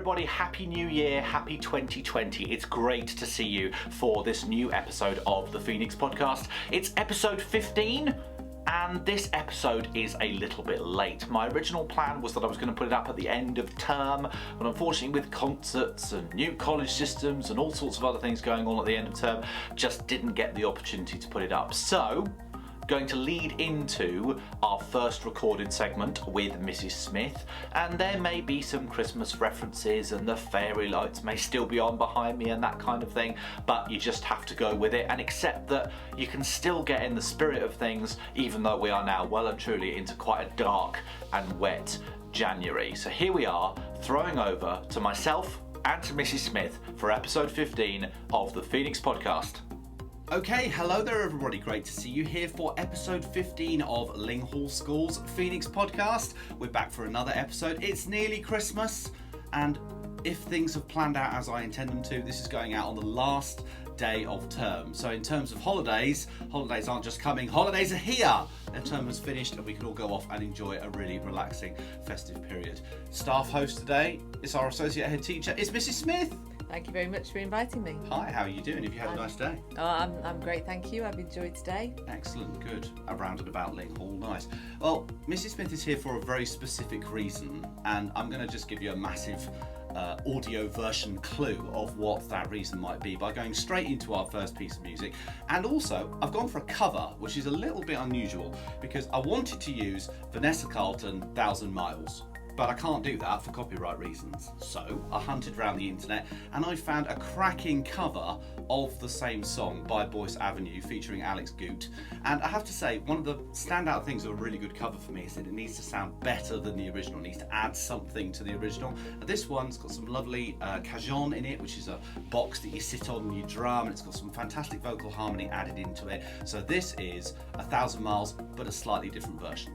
everybody, Happy New Year, Happy 2020. It's great to see you for this new episode of the Phoenix Podcast. It's episode 15. And this episode is a little bit late. My original plan was that I was going to put it up at the end of term, but unfortunately with concerts and new college systems and all sorts of other things going on at the end of term, just didn't get the opportunity to put it up. So, going to lead into our first recorded segment with Mrs Smith, and there may be some Christmas references and the fairy lights may still be on behind me and that kind of thing, but you just have to go with it and accept that you can still get in the spirit of things even though we are now well and truly into quite a dark and wet January. So here we are, throwing over to myself and to Mrs Smith for episode 15 of the Phoenix Podcast. Okay, hello there everybody, great to see you here for episode 15 of Lyng Hall School's Phoenix Podcast. We're back for another episode. It's nearly Christmas, and if things have planned out as I intend them to, this is going out on the last day of term. So in terms of holidays aren't just coming, holidays are here! Their term has finished and we can all go off and enjoy a really relaxing festive period. Staff host today is our associate head teacher, it's Mrs Smith. Thank you very much for inviting me. Hi, how are you doing? Have you had a nice day? Oh, I'm great, thank you. I've enjoyed today. Excellent, good. Around and about Lyng Hall, nice. Well, Mrs Smith is here for a very specific reason, and I'm going to just give you a massive audio version clue of what that reason might be by going straight into our first piece of music. And also, I've gone for a cover, which is a little bit unusual, because I wanted to use Vanessa Carlton, 1,000 Miles. But I can't do that for copyright reasons. So I hunted around the internet and I found a cracking cover of the same song by Boyce Avenue featuring Alex Goot. And I have to say, one of the standout things of a really good cover for me is that it needs to sound better than the original. It needs to add something to the original. And this one's got some lovely cajon in it, which is a box that you sit on and you drum, and it's got some fantastic vocal harmony added into it. So this is 1,000 Miles, but a slightly different version.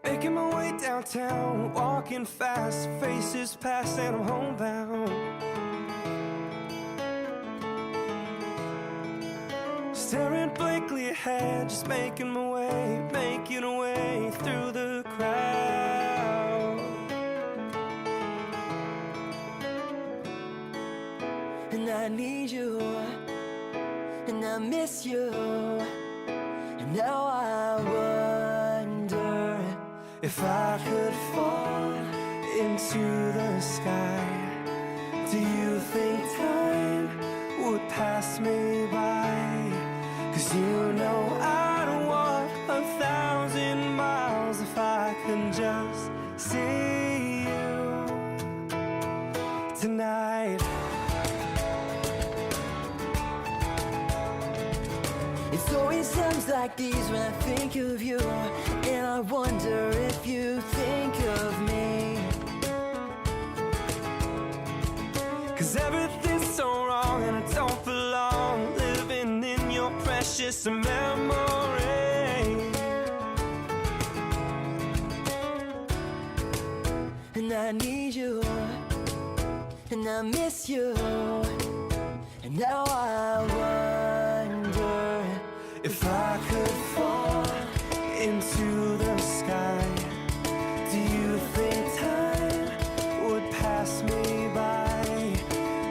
Making my way downtown, walking fast, faces past and I'm homebound. Staring blankly ahead, just making my way, making a way through the crowd. And I need you, and I miss you, and now I wonder if I could fall into the sky. Do you think time would pass me by? 'Cause you know I'd walk 1,000 miles if I could just see you tonight. It's always times like these when I think of you, and I wonder if you think of me. 'Cause everything's so wrong and I don't belong, living in your precious memory. And I need you, and I miss you, and now I wonder if I could fall into the sky. Do you think time would pass me by?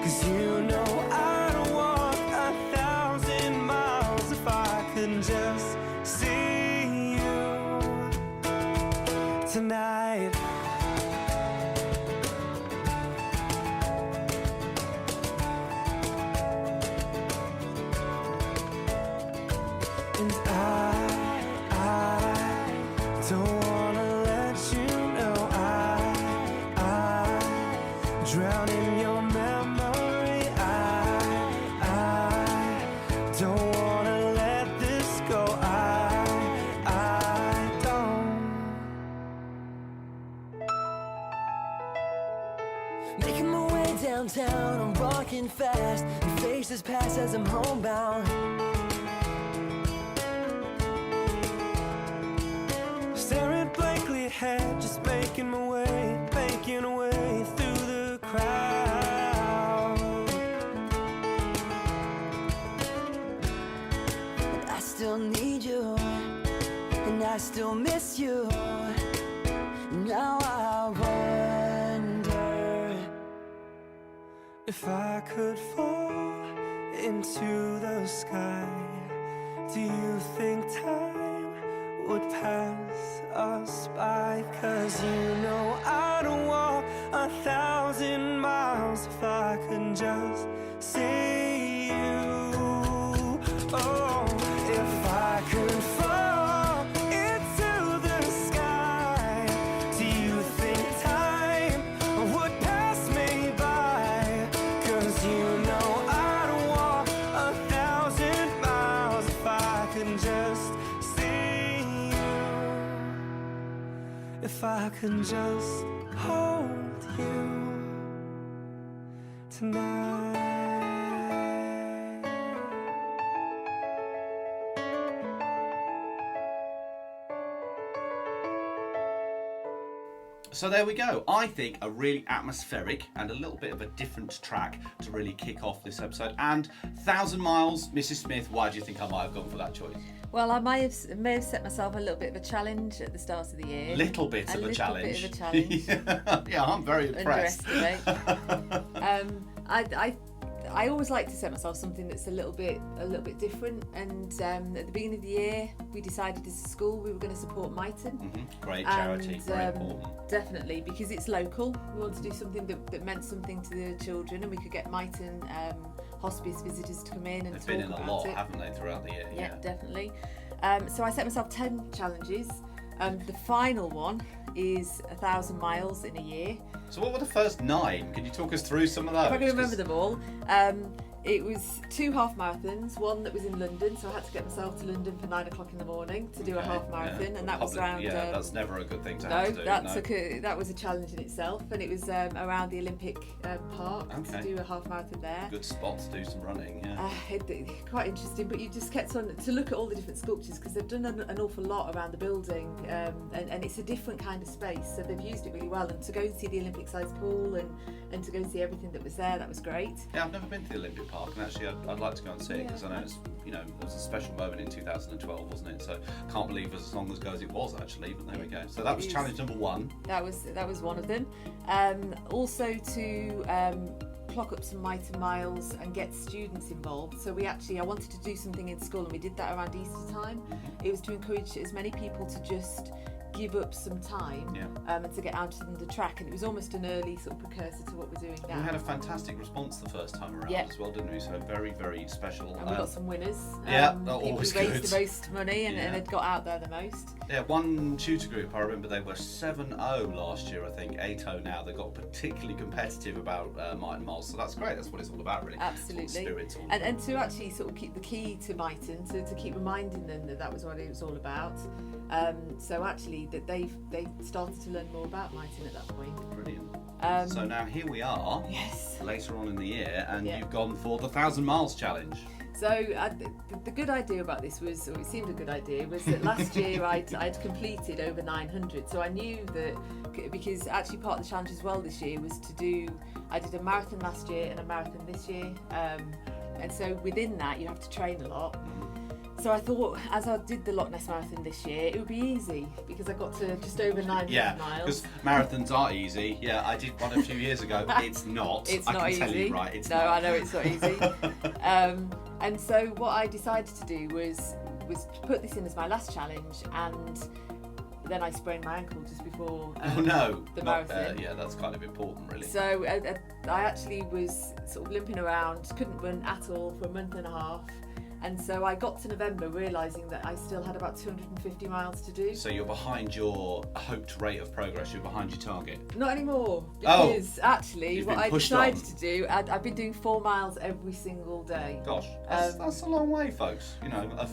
'Cause you know I'd walk 1,000 miles if I could just see you tonight. And I don't wanna let you know I drown in your memory. I don't wanna let this go. I don't. Making my way downtown, I'm walking fast. Your faces pass as I'm homebound. Staring blankly ahead, just making my way, making a way through the crowd. still need you, and I still miss you. Now I wonder if I could fall into the sky. Do you think time would pass us by? 'Cause you know I'd walk 1,000 miles if I could just see you. Oh, if I could fall into the sky, do you think time would pass me by? 'Cause you know I'd walk 1,000 miles if I could just see you. If I could just hold you tonight. So there we go. I think a really atmospheric and a little bit of a different track to really kick off this episode. And 1,000 Miles, Mrs Smith, why do you think I might have gone for that choice? Well, I may have set myself a little bit of a challenge at the start of the year. Little bit of a challenge. Bit of a challenge. Yeah, I'm very impressed. I always like to set myself something that's a little bit different. And at the beginning of the year, we decided as a school we were going to support Myton. Great charity, very important. Definitely, because it's local. We wanted to do something that meant something to the children, and we could get Myton hospice visitors to come in and They've talk been in a about lot, it. haven't they, throughout the year? Yeah, definitely. So I set myself 10 challenges. The final one is 1,000 miles in a year. So what were the first 9? Can you talk us through some of those? If I can remember them all. It was 2 half marathons, one that was in London, so I had to get myself to London for 9 o'clock in the morning to do a half marathon, and that was around. Yeah, that's never a good thing to have to do. That was a challenge in itself, and it was around the Olympic Park to do a half marathon there. Good spot to do some running. Yeah. Quite interesting, but you just kept on to look at all the different sculptures because they've done an awful lot around the building, and it's a different kind of space, so they've used it really well. And to go and see the Olympic-sized pool and to go and see everything that was there, that was great. Yeah, I've never been to the Olympic Park, and actually I'd like to go and see it because I know it's, it was a special moment in 2012, wasn't it? So can't believe it was as long ago as it was actually, but there we go. So that was challenge number 1. That was one of them. Also to clock up some Myton miles and get students involved. So I wanted to do something in school, and we did that around Easter time. It was to encourage as many people to just give up some time and to get out on the track, and it was almost an early sort of precursor to what we're doing now. We had a fantastic response the first time around as well, didn't we? So very, very special. And we got some winners. Always people who good. raised the most money and had got out there the most. Yeah, one tutor group, I remember they were 7-0 last year, I think, 8-0 now. They got particularly competitive about Myton Miles, so that's great. That's what it's all about, really. Absolutely. And to actually sort of keep the key to Myton, to keep reminding them that was what it was all about. So actually, that they started to learn more about Myton at that point. Brilliant. So now here we are, later on in the year, and you've gone for the 1,000 Miles challenge. So the good idea about this was, or it seemed a good idea, was that last year I'd completed over 900. So I knew that, because actually part of the challenge as well this year was I did a marathon last year and a marathon this year. And so within that you have to train a lot. So I thought, as I did the Loch Ness Marathon this year, it would be easy because I got to just over 900 miles. Because marathons are easy. Yeah, I did one a few years ago. It's not. It's I not can easy. tell you, right? It's no, not. I know it's not easy. And so what I decided to do was to put this in as my last challenge, and then I sprained my ankle just before the marathon. That's kind of important, really. So I actually was sort of limping around, couldn't run at all for a month and a half. And so I got to November realising that I still had about 250 miles to do. So you're behind your hoped rate of progress, you're behind your target? Not anymore, because actually what I decided to do, I've been doing 4 miles every single day. Gosh, that's a long way, folks.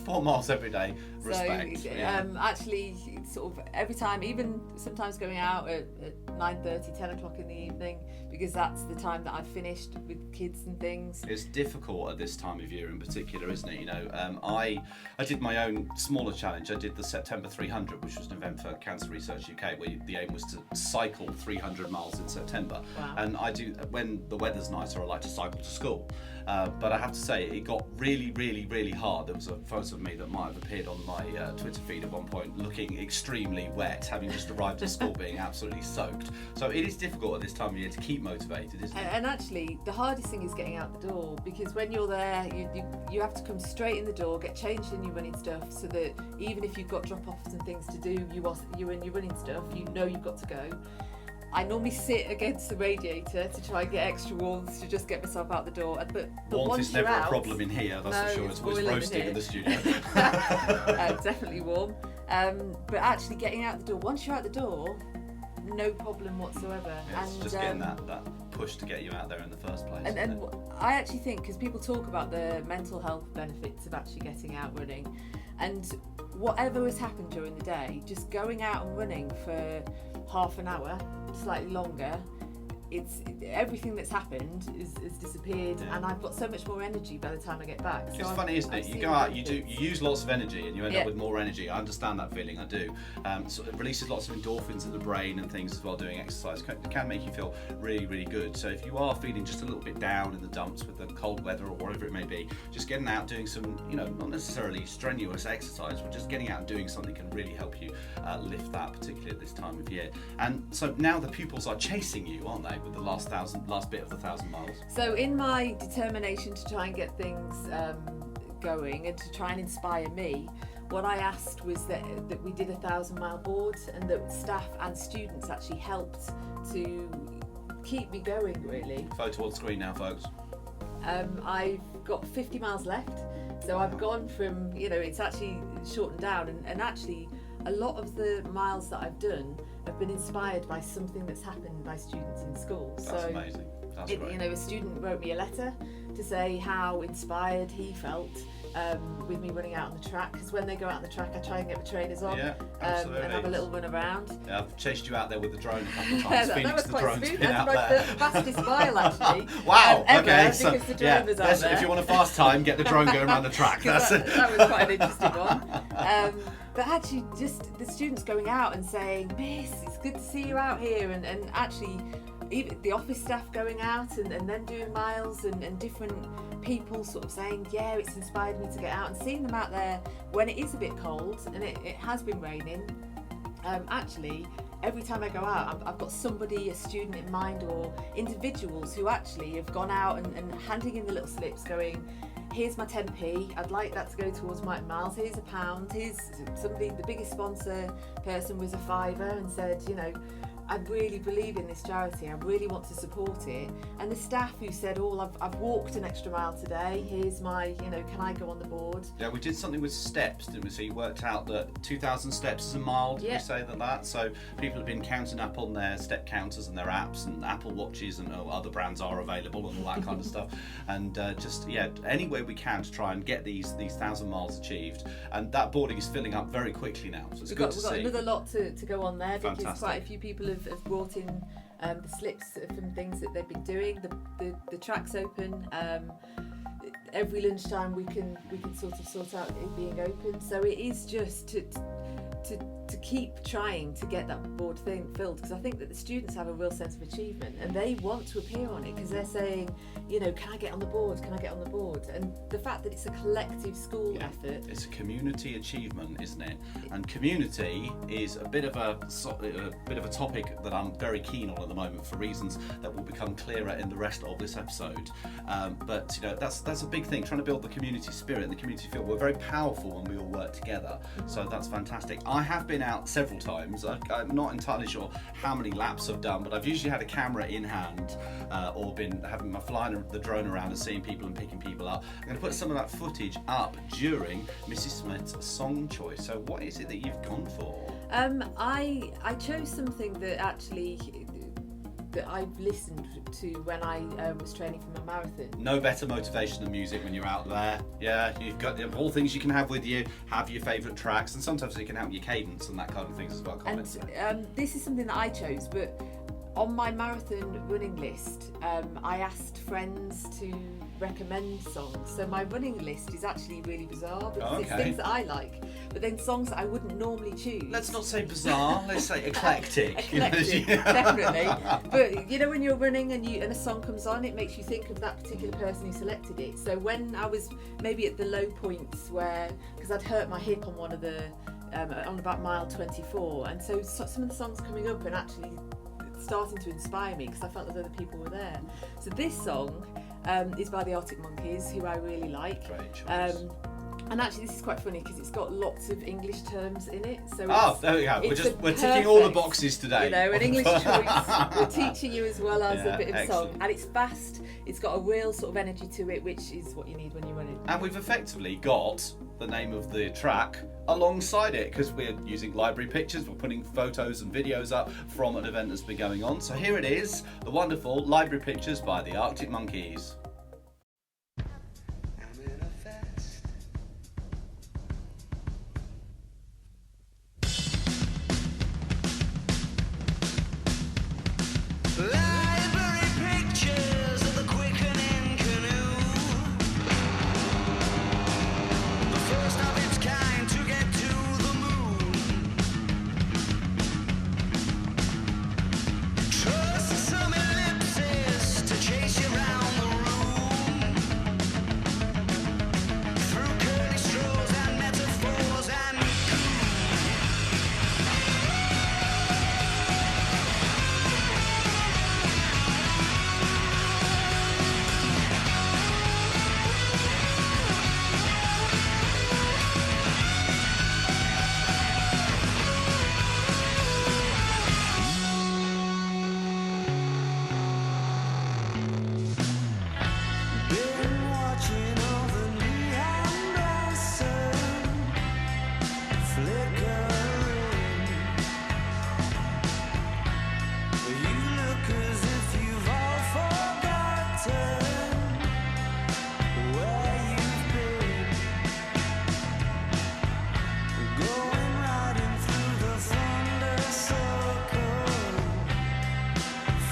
4 miles every day, respect. So, actually, sort of every time, even sometimes going out at 9:30, 10 o'clock in the evening, because that's the time that I've finished with kids and things. It's difficult at this time of year in particular, isn't it? You know, I did my own smaller challenge. I did the September 300, which was an event for Cancer Research UK, where the aim was to cycle 300 miles in September. Wow. And I do, when the weather's nicer, I like to cycle to school. But I have to say, it got really, really, really hard. There was a photo of me that might have appeared on my Twitter feed at one point, looking extremely wet, having just arrived at school, being absolutely soaked. So it is difficult at this time of year to keep motivated, isn't it? And actually, the hardest thing is getting out the door, because when you're there, you have to come straight in the door, get changed in your running stuff, so that even if you've got drop-offs and things to do, you're in your running stuff, you know you've got to go. I normally sit against the radiator to try and get extra warmth to just get myself out the door. But warmth once is never you're out, a problem in here, that's for sure. It's always roasting in the studio. Definitely warm. But actually getting out the door, once you're out the door, no problem whatsoever. Yeah, it's just getting that push to get you out there in the first place. And I actually think, because people talk about the mental health benefits of actually getting out running, and whatever has happened during the day, just going out and running for half an hour, slightly longer, everything that's happened is disappeared, and I've got so much more energy by the time I get back. So it's funny, isn't it? You go out, you use lots of energy, and you end up with more energy. I understand that feeling, I do. So it releases lots of endorphins in the brain and things as well. Doing exercise can make you feel really, really good. So if you are feeling just a little bit down in the dumps with the cold weather or whatever it may be, just getting out, doing some, not necessarily strenuous exercise, but just getting out and doing something can really help you lift that, particularly at this time of year. And so now the pupils are chasing you, aren't they, with the last bit of the 1,000 miles? So in my determination to try and get things going and to try and inspire me, what I asked was that we did a 1,000-mile board, and that staff and students actually helped to keep me going, really. Photo on screen now, folks. I've got 50 miles left, so I've gone from, it's actually shortened down, and actually a lot of the miles that I've done have been inspired by something that's happened by students in school. That's amazing. That's great. A student wrote me a letter to say how inspired he felt with me running out on the track, because when they go out on the track, I try and get the trainers on and have a little run around. Yeah, I've chased you out there with the drone a couple of times. that was quite smooth. That's my fastest mile, actually. Wow. Ever, So because the drone was out there. if you want a fast time, get the drone going around the track. that was quite an interesting one. But actually, just the students going out and saying, "Miss, it's good to see you out here," and actually, even the office staff going out and then doing miles, and different people sort of saying, "Yeah, it's inspired me to get out," and seeing them out there when it is a bit cold and it has been raining. Actually, every time I go out, I've got somebody, a student in mind, or individuals who actually have gone out and handing in the little slips going, "Here's my 10p, I'd like that to go towards my miles, here's £1, here's somebody," the biggest sponsor person was a £5 and said, "I really believe in this charity, I really want to support it." And the staff who said, I've walked an extra mile today, here's my, can I go on the board? Yeah, we did something with steps, didn't we? So you worked out that 2,000 steps is a mile, did we say that? So people have been counting up on their step counters and their apps and Apple Watches, and other brands are available and all that kind of stuff. And any way we can to try and get these 1,000 miles achieved. And that boarding is filling up very quickly now, so it's good to see. We've got another lot to go on there, because Fantastic. quite a few people have brought in the slips from things that they've been doing. The track's open. Every lunchtime we can sort out it being open. So it is just to keep trying to get that board thing filled, because I think that the students have a real sense of achievement and they want to appear on it, because they're saying, can I get on the board? Can I get on the board? And the fact that it's a collective school effort. It's a community achievement, isn't it? And community is a bit of a topic that I'm very keen on at the moment, for reasons that will become clearer in the rest of this episode. But that's a big thing, trying to build the community spirit and the community feel. We're very powerful when we all work together. So that's fantastic. I have been out several times. I'm not entirely sure how many laps I've done, but I've usually had a camera in hand or been having my flying the drone around and seeing people and picking people up. I'm going to put some of that footage up during Mrs Smith's song choice. So what is it that you've gone for? I chose something that I've listened to when I was training for my marathon. No better motivation than music when you're out there. Yeah, you've got all things you can have with you, have your favourite tracks, and sometimes it can help your cadence and that kind of things as well. And this is something that I chose, but on my marathon running list, I asked friends to recommend songs. So my running list is actually really bizarre because it's Okay. things that I like, but then songs that I wouldn't normally choose. Let's not say bizarre, let's say eclectic. Eclectic, definitely. But you know, when you're running and a song comes on, it makes you think of that particular person who selected it. So when I was maybe at the low points where, because I'd hurt my hip on one of the, on about mile 24, and so some of the songs coming up and actually starting to inspire me because I felt as though the people were there. So this song is by the Arctic Monkeys, who I really like. Great choice. And actually, this is quite funny because it's got lots of English terms in it. So There we go. it's We're ticking all the perfect, boxes today. You know, an English choice. We're teaching you as well as Yeah, a bit of excellent. song, and it's fast. It's got a real sort of energy to it, which is what you need when you're running. And we've effectively got the name of the track alongside it because we're using library pictures, we're putting photos and videos up from an event that's been going on. So here it is, the wonderful Library Pictures by the Arctic Monkeys. Library pictures of the quickening canoe, the first of its kind to get to the moon. Trust some ellipsis to chase you round the room, through curly straws and metaphors and been watching all the neon blossom flickering. You look as if you've all forgotten where you've been. Going riding through the thunder circle,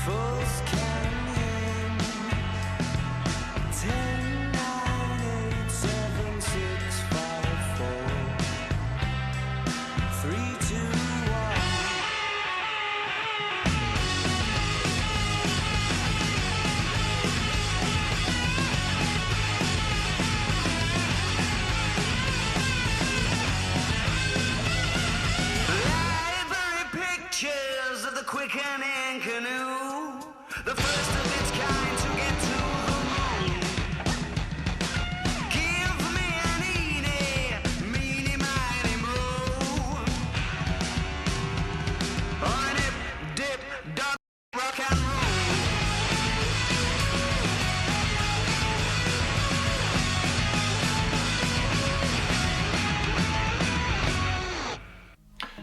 False Canyon. 10, 9, 8, 7, 6, 5, 4, 3, 2, 1. Library pictures of the quickening canoe, the first of its kind to get to the moon. Give me an eeny, meeny, miny, moe. On a nip, dip, dog, rock and roll.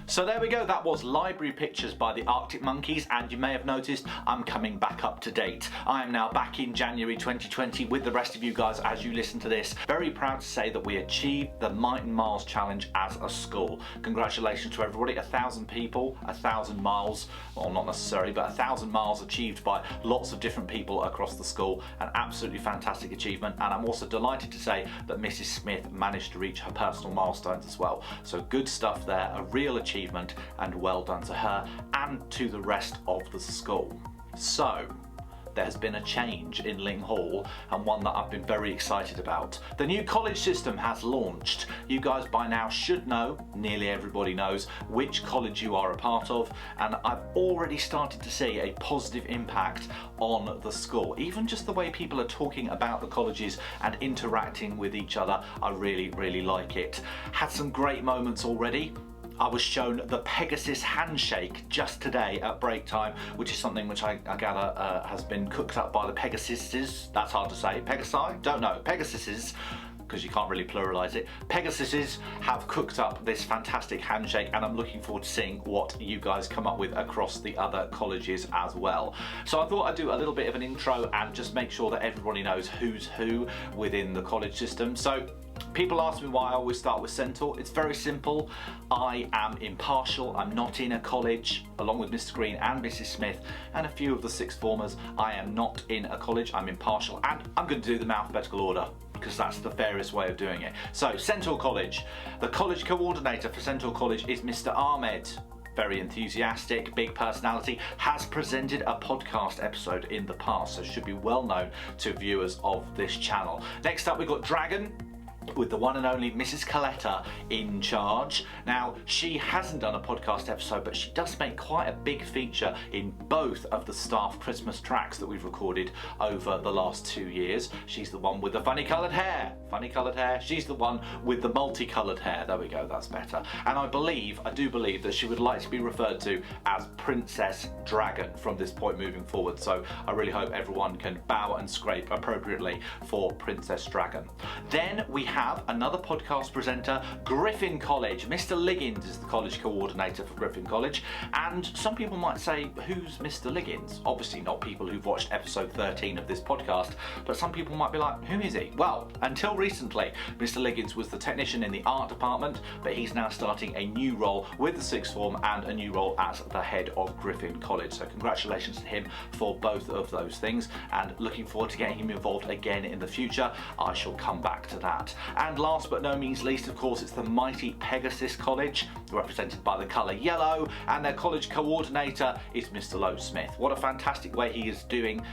So there we go, that was Library Pictures by the Arctic Monkeys, and you may have noticed I'm coming back up to date. I am now back in January 2020 with the rest of you guys as you listen to this. Very proud to say that we achieved the Might and Miles Challenge as a school. Congratulations to everybody, 1,000 people, 1,000 miles, well not necessarily, but 1,000 miles achieved by lots of different people across the school. An absolutely fantastic achievement, and I'm also delighted to say that Mrs Smith managed to reach her personal milestones as well. So good stuff there, a real achievement, and well done to her and to the rest of the school. So there's been a change in Lyng Hall, and one that I've been very excited about. The new college system has launched. You guys by now should know, nearly everybody knows, which college you are a part of, and I've already started to see a positive impact on the school. Even just the way people are talking about the colleges and interacting with each other, I really, really like it. Had some great moments already. I was shown the Pegasus handshake just today at break time, which is something which I gather has been cooked up by the Pegasuses. That's hard to say. Pegasi? Don't know. Pegasuses. because you can't really pluralize it, Pegasuses have cooked up this fantastic handshake, and I'm looking forward to seeing what you guys come up with across the other colleges as well. So I thought I'd do a little bit of an intro and just make sure that everybody knows who's who within the college system. So people ask me why I always start with Centaur. It's very simple. I am impartial. I'm not in a college, along with Mr. Green and Mrs. Smith and a few of the sixth formers. I am not in a college. I'm impartial, and I'm going to do them in alphabetical order because that's the fairest way of doing it. So Centaur College. The college coordinator for Centaur College is Mr. Ahmed. Very enthusiastic, big personality, has presented a podcast episode in the past, so should be well known to viewers of this channel. Next up, we've got Dragon, with the one and only Mrs. Coletta in charge. Now, she hasn't done a podcast episode, but she does make quite a big feature in both of the staff Christmas tracks that we've recorded over the last 2 years. She's the one with the funny coloured hair. Funny coloured hair. She's the one with the multicoloured hair. There we go, that's better. And I do believe that she would like to be referred to as Princess Dragon from this point moving forward. So I really hope everyone can bow and scrape appropriately for Princess Dragon. Then we have another podcast presenter, Griffin College. Mr. Liggins is the college coordinator for Griffin College, and some people might say, who's Mr. Liggins? Obviously not people who've watched episode 13 of this podcast, but some people might be like, who is he? Well, until recently, Mr. Liggins was the technician in the art department, but he's now starting a new role with the sixth form and a new role as the head of Griffin College. So congratulations to him for both of those things, and looking forward to getting him involved again in the future. I shall come back to that. And last but no means least, of course, it's the mighty Pegasus College, represented by the colour yellow, and their college coordinator is Mr. Lowe Smith. What a fantastic way he is doing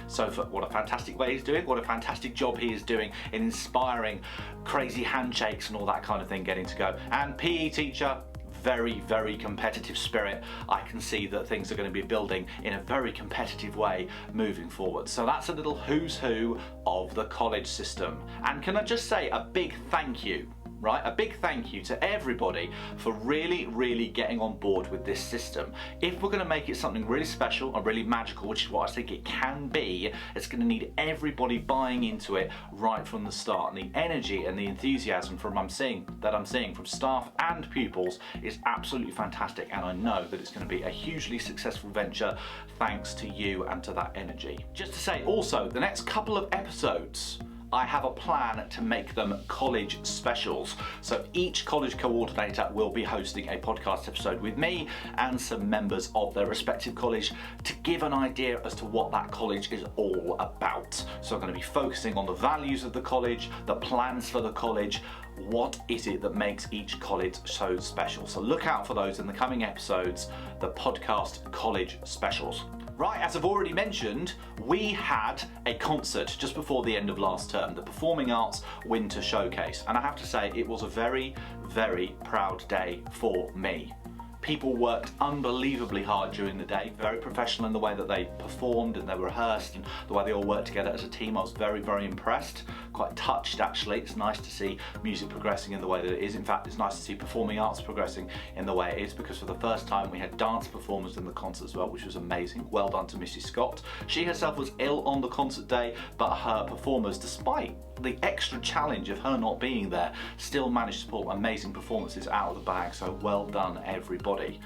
what a fantastic job he is doing in inspiring crazy handshakes and all that kind of thing getting to go. And PE teacher, very, very competitive spirit. I can see that things are going to be building in a very competitive way moving forward. So that's a little who's who of the college system. And can I just say a big thank you, right? A big thank you to everybody for really, really getting on board with this system. If we're going to make it something really special and really magical, which is what I think it can be, it's going to need everybody buying into it right from the start. And the energy and the enthusiasm I'm seeing from staff and pupils is absolutely fantastic. And I know that it's going to be a hugely successful venture thanks to you and to that energy. Just to say also, the next couple of episodes, I have a plan to make them college specials. So each college coordinator will be hosting a podcast episode with me and some members of their respective college to give an idea as to what that college is all about. So I'm going to be focusing on the values of the college, the plans for the college, what is it that makes each college so special. So look out for those in the coming episodes, the podcast college specials. Right, as I've already mentioned, we had a concert just before the end of last term, the Performing Arts Winter Showcase, and I have to say it was a very, very proud day for me. People worked unbelievably hard during the day, very professional in the way that they performed and they rehearsed and the way they all worked together as a team. I was very, very impressed, quite touched actually. It's nice to see music progressing in the way that it is. In fact, it's nice to see performing arts progressing in the way it is, because for the first time we had dance performers in the concert as well, which was amazing. Well done to Mrs. Scott. She herself was ill on the concert day, but her performers, despite the extra challenge of her not being there, still managed to pull amazing performances out of the bag, so well done everybody.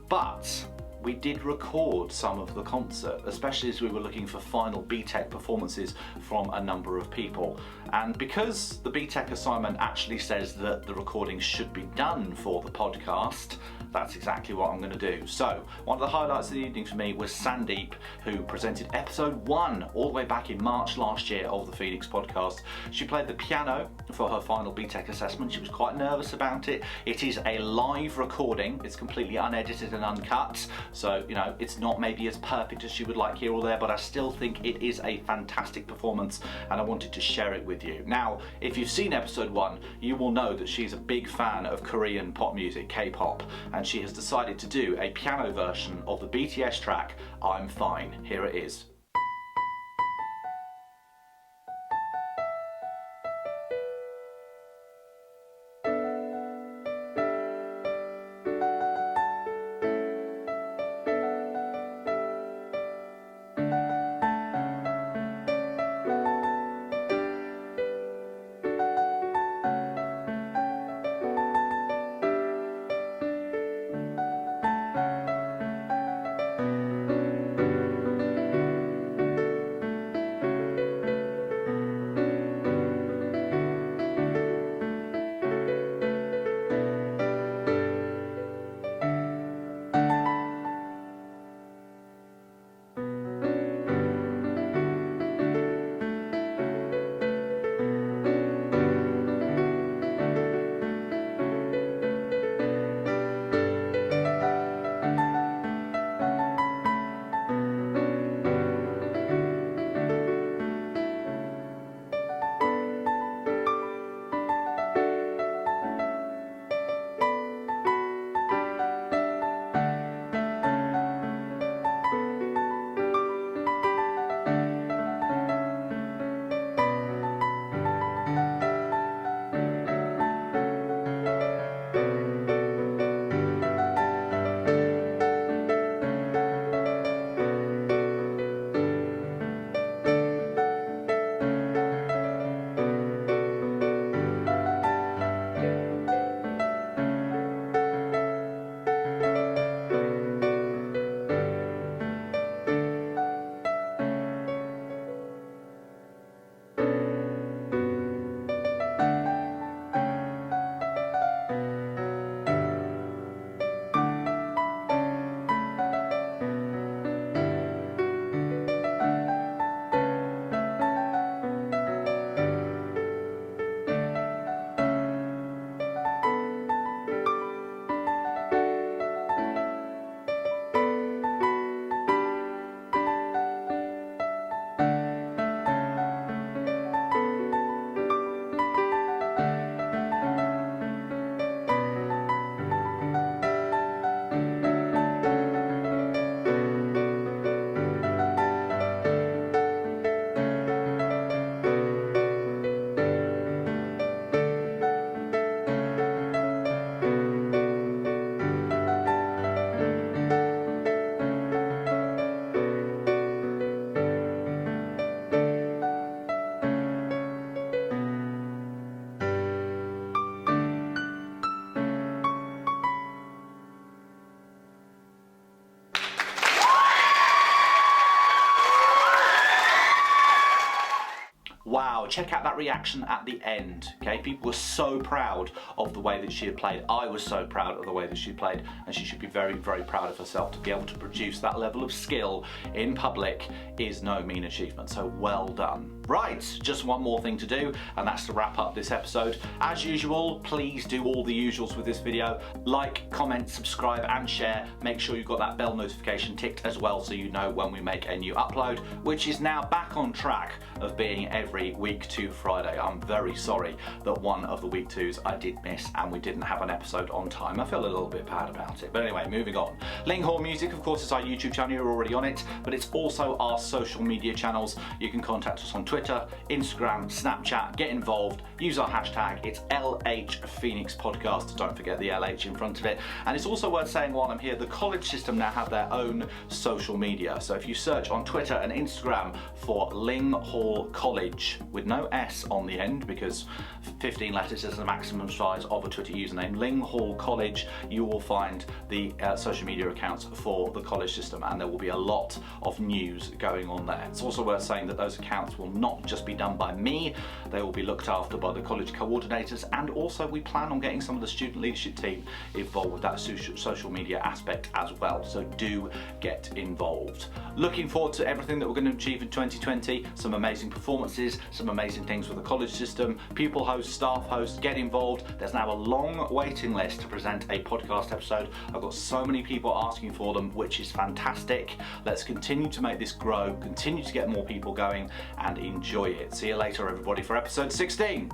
But we did record some of the concert, especially as we were looking for final BTEC performances from a number of people. And because the BTEC assignment actually says that the recording should be done for the podcast, that's exactly what I'm going to do. So one of the highlights of the evening for me was Sandeep, who presented episode 1 all the way back in March last year of the Phoenix podcast. She played the piano for her final BTEC assessment. She was quite nervous about it. It is a live recording. It's completely unedited and uncut. So, you know, it's not maybe as perfect as she would like here or there, but I still think it is a fantastic performance and I wanted to share it with you. Now, if you've seen episode 1, you will know that she's a big fan of Korean pop music, K-pop, and she has decided to do a piano version of the BTS track, I'm Fine. Here it is. check out that reaction at the end, okay? People were so proud of the way that she had played. I was so proud of the way that she played, and she should be very, very proud of herself. To be able to produce that level of skill in public is no mean achievement, so well done. Right, just one more thing to do, and that's to wrap up this episode. As usual, please do all the usuals with this video. Like, comment, subscribe, and share. Make sure you've got that bell notification ticked as well so you know when we make a new upload, which is now back on track of being every week to Friday. I'm very sorry that one of the week 2s I did miss and we didn't have an episode on time. I feel a little bit bad about it. But anyway, moving on. lynghallmusic, of course, is our YouTube channel. You're already on it, but it's also our social media channels. You can contact us on Twitter, Instagram, Snapchat, get involved, use our hashtag. It's lhphoenixpodcast. Don't forget the LH in front of it. And it's also worth saying while I'm here, the college system now have their own social media. So if you search on Twitter and Instagram for Lyng Hall College with no S on the end, because 15 letters is the maximum size of a Twitter username, Lyng Hall College, you will find the social media accounts for the college system, and there will be a lot of news going on there. It's also worth saying that those accounts will not just be done by me, they will be looked after by the college coordinators, and also we plan on getting some of the student leadership team involved with that social media aspect as well, so do get involved. Looking forward to everything that we're going to achieve in 2020, some amazing performances, some amazing things with the college system, pupil hosts, staff hosts, get involved. There's now a long waiting list to present a podcast episode. I've got so many people asking for them, which is fantastic. Let's continue to make this grow, continue to get more people going, and enjoy it. See you later, everybody, for episode 16.